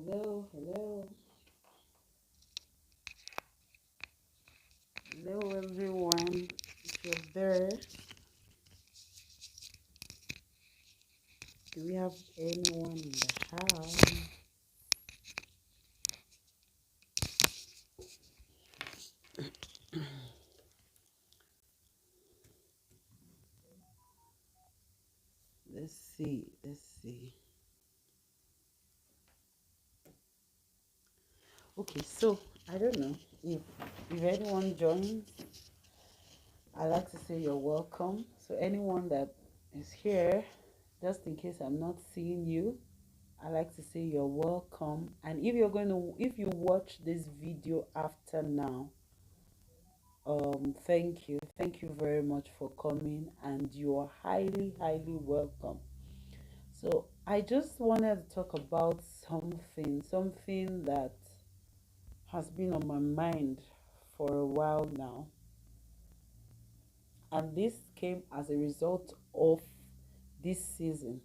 Hello, hello, hello, everyone. If you're there, do we have anyone in the house? Let's see, let's see. Okay, so I don't know if anyone joins. I like to say you're welcome. So anyone that is here, just in case I'm not seeing you, I like to say you're welcome. And if you watch this video after now, thank you very much for coming, and you are highly welcome. So I just wanted to talk about something that has been on my mind for a while now, and this came as a result of this season,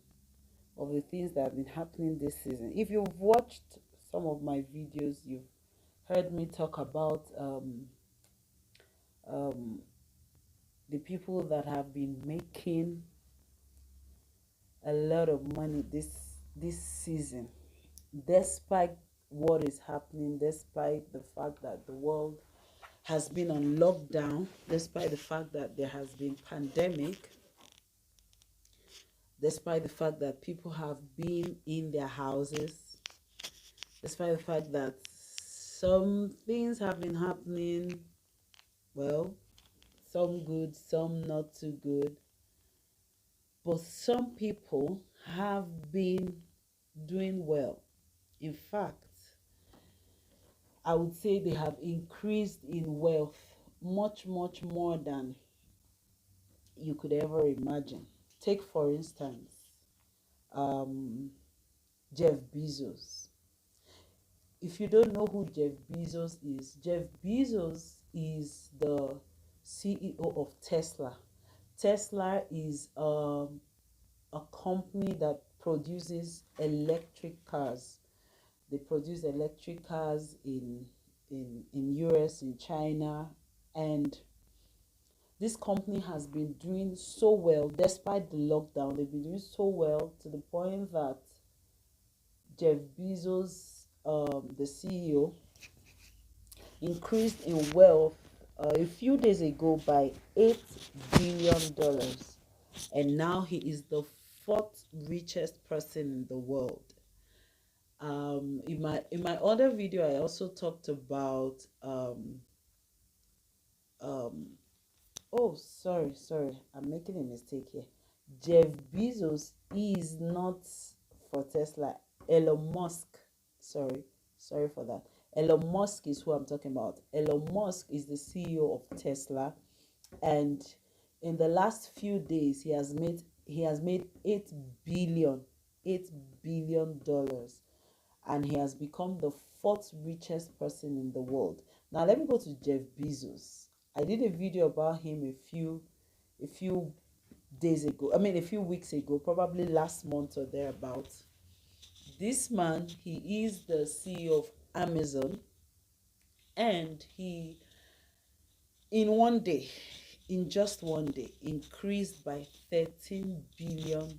of the things that have been happening this season. If you've watched some of my videos, you've heard me talk about um, the people that have been making a lot of money this season, despite what is happening, despite the fact that the world has been on lockdown, despite the fact that there has been pandemic, despite the fact that people have been in their houses, despite the fact that some things have been happening, well, some good, some not too good, but some people have been doing well. In fact, I would say they have increased in wealth much more than you could ever imagine. Take, for instance, um, Jeff Bezos. If you don't know who Jeff Bezos is the CEO of Tesla. Tesla is a company that produces electric cars. They produce electric cars in US, in China, and this company has been doing so well despite the lockdown. They've been doing so well to the point that Jeff Bezos, the CEO, increased in wealth a few days ago by $8 billion, and now he is the fourth richest person in the world. In my other video, I also talked about um oh, sorry, I'm making a mistake here. Jeff Bezos is not for Tesla. Elon Musk, sorry for that. Elon Musk is who I'm talking about. Elon Musk is the CEO of Tesla, and in the last few days, he has made 8 billion dollars, and he has become the fourth richest person in the world. Now let me go to Jeff Bezos. I did a video about him a few days ago. I mean, a few weeks ago, probably last month or thereabouts. This man, he is the CEO of Amazon, and he, in one day, in just one day, increased by $13 billion.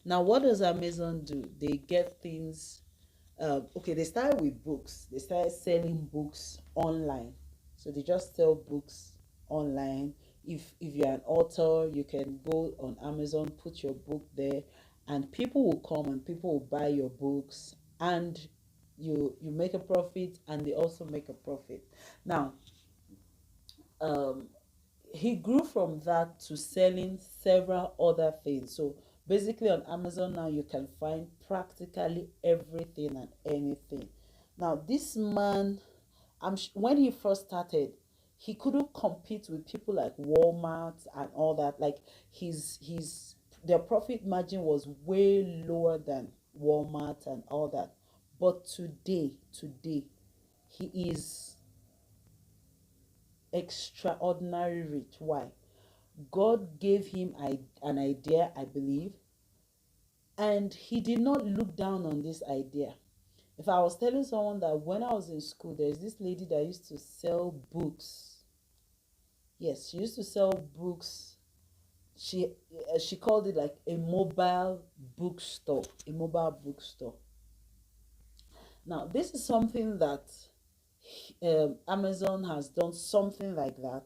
Now, what does Amazon do? They get things. Okay, they started with books. They started selling books online. So they just sell books online. If you're an author, you can go on Amazon, put your book there, and people will come and people will buy your books, and you make a profit, and they also make a profit. Now, um, he grew from that to selling several other things. So basically, on Amazon now you can find practically everything and anything. Now, this man, when he first started, he couldn't compete with people like Walmart and all that. Like, his their profit margin was way lower than Walmart and all that. But today, he is extraordinary rich. Why? God gave him an idea, I believe, And he did not look down on this idea. If I was telling someone that when I was in school, there's this lady that used to sell books. Yes, she used to sell books. She called it like a mobile bookstore, a mobile bookstore. Now, this is something that Amazon has done something like that,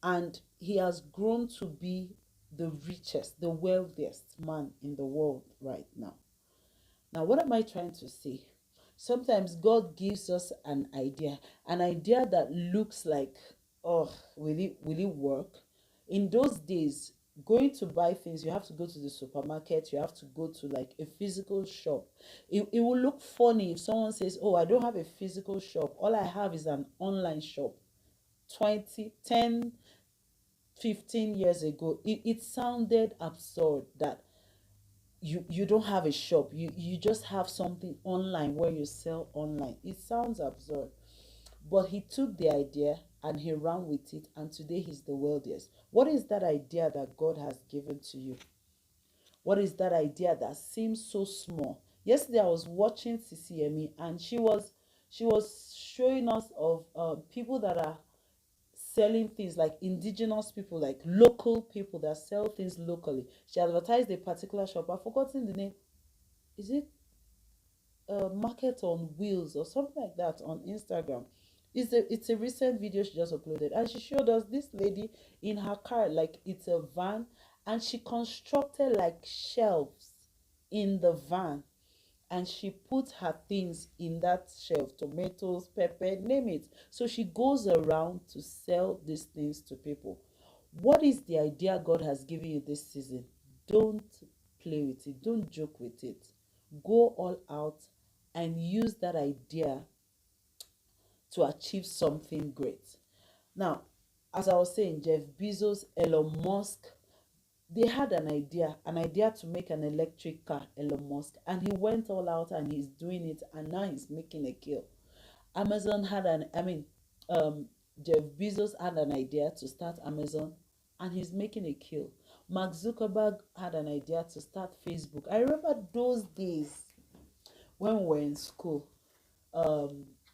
and he has grown to be the richest, the wealthiest man in the world right now. Now, what am I trying to say? Sometimes God gives us an idea that looks like, oh, will it work? In those days, going to buy things, you have to go to the supermarket, you have to go to like a physical shop. It will look funny if someone says, oh, I don't have a physical shop. All I have is an online shop. 15 years ago, it sounded absurd that you don't have a shop, you just have something online where you sell online. It sounds absurd, but he took the idea and he ran with it, and today he's the wealthiest. What is that idea that God has given to you? What is that idea that seems so small? Yesterday I was watching CCME, and she was showing us of people that are selling things, like indigenous people, like local people that sell things locally. She advertised a particular shop. I've forgotten the name. Is it Market on Wheels or something like that on Instagram? It's a recent video she just uploaded, and she showed us this lady in her car, like it's a van, and she constructed like shelves in the van, and she put her things in that shelf, tomatoes, pepper, name it. So she goes around to sell these things to people. What is the idea God has given you this season? Don't play with it, don't joke with it. Go all out and use that idea to achieve something great. Now, as I was saying, Jeff Bezos, Elon Musk, they had an idea to make an electric car, Elon Musk, and he went all out and he's doing it, and now he's making a kill. Amazon had an, I mean, Jeff Bezos had an idea to start Amazon, and he's making a kill. Mark Zuckerberg had an idea to start Facebook. I remember those days when we were in school.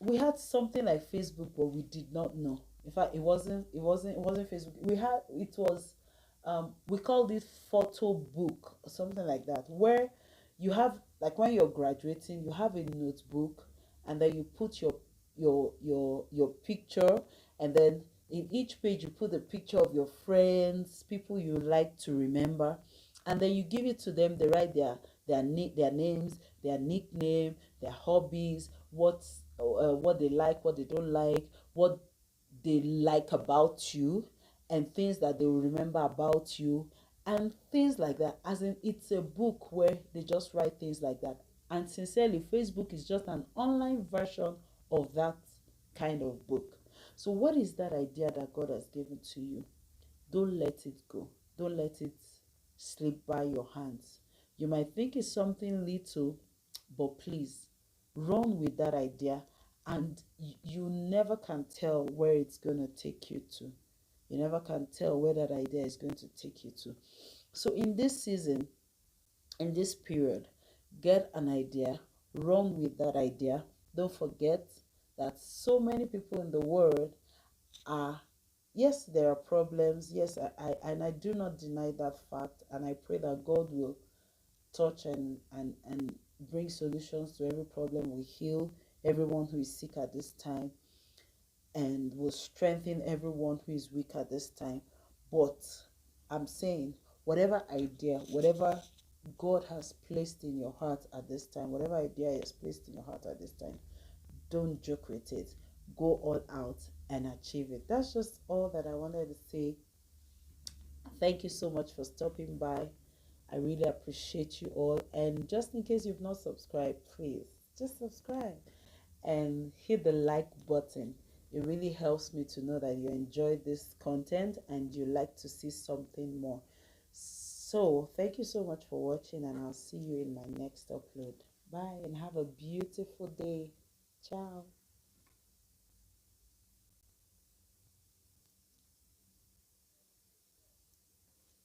We had something like Facebook, but we did not know. In fact, it wasn't Facebook. We called it photo book or something like that, where you have, like, when you're graduating, you have a notebook, and then you put your picture, and then in each page you put a picture of your friends, people you like to remember, and then you give it to them. They write their names, their nickname, their hobbies, what they like, what they don't like, what they like about you, and things that they will remember about you, and things like that. As in, it's a book where they just write things like that. And sincerely, Facebook is just an online version of that kind of book. So what is that idea that God has given to you? Don't let it go. Don't let it slip by your hands. You might think it's something little, but please run with that idea, and you never can tell where it's going to take you to. You never can tell where that idea is going to take you to. So in this season, in this period, get an idea, run with that idea. Don't forget that so many people in the world are, yes, there are problems. Yes, I do not deny that fact, and I pray that God will touch and bring solutions to every problem. We heal everyone who is sick at this time, and will strengthen everyone who is weak at this time. But I'm saying, whatever idea, whatever God has placed in your heart at this time, whatever idea He has placed in your heart at this time, don't joke with it. Go all out and achieve it. That's just all that I wanted to say. Thank you so much for stopping by. I really appreciate you all. And just in case you've not subscribed, please just subscribe and hit the like button. It really helps me to know that you enjoy this content and you like to see something more. So thank you so much for watching, and I'll see you in my next upload. Bye, and have a beautiful day. Ciao.